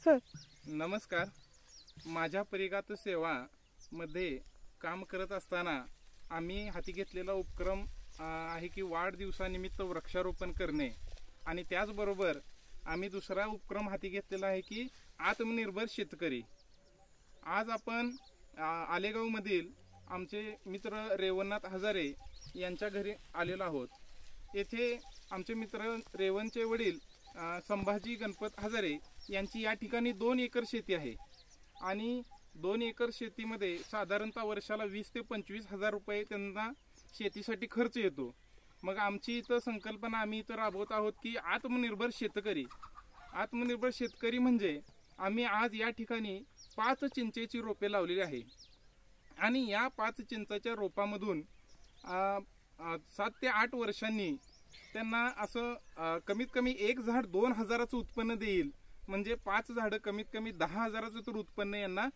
नमस्कार. माझ्या परिघात सेवा मध्ये काम करत असताना आम्ही हाती घेतलेला उपक्रम आहे की वाढदिवसानिमित्त वृक्षारोपण करणे आणि त्याचबरोबर आम्ही दुसरा उपक्रम हाती घेतलेला आहे की आत्मनिर्भर शेतकरी. आज आपण आलेगावमधील आमचे मित्र रेवणनाथ हजारे यांच्या घरी आलेलो आहोत. येथे आमचे मित्र रेवणचे वडील संभाजी गणपत हजारे यांची या ठिकाणी 2 एकर शेती आहे आणि 2 एकर शेतीमध्ये साधारणतः वर्षाला 20 ते 25 हजार रुपये त्यांना शेतीसाठी खर्च येतो. मग आमची इथं संकल्पना आम्ही इथं राबवत आहोत की आत्मनिर्भर शेतकरी. आत्मनिर्भर शेतकरी म्हणजे आम्ही आज या ठिकाणी 5 चिंचेची रोपे लावलेली आहे आणि या 5 चिंचाच्या रोपामधून 7 ते 8 वर्षांनी त्यांना असं कमीत कमी एक झाड 2000चं उत्पन्न देईल. म्हणजे 5 झाडं कमीत कमी 10,000चं तर उत्पन्न यांना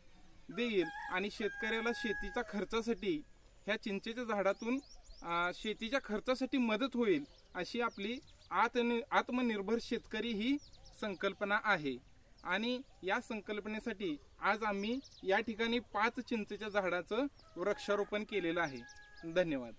देईल आणि शेतकऱ्याला शेतीच्या खर्चासाठी ह्या चिंचेच्या झाडातून शेतीच्या खर्चासाठी मदत होईल अशी आपली आत्मनिर्भर शेतकरी ही संकल्पना आहे. आणि या संकल्पनेसाठी आज आम्ही या ठिकाणी 5 चिंचेच्या झाडाचं वृक्षारोपण केलेलं आहे. धन्यवाद.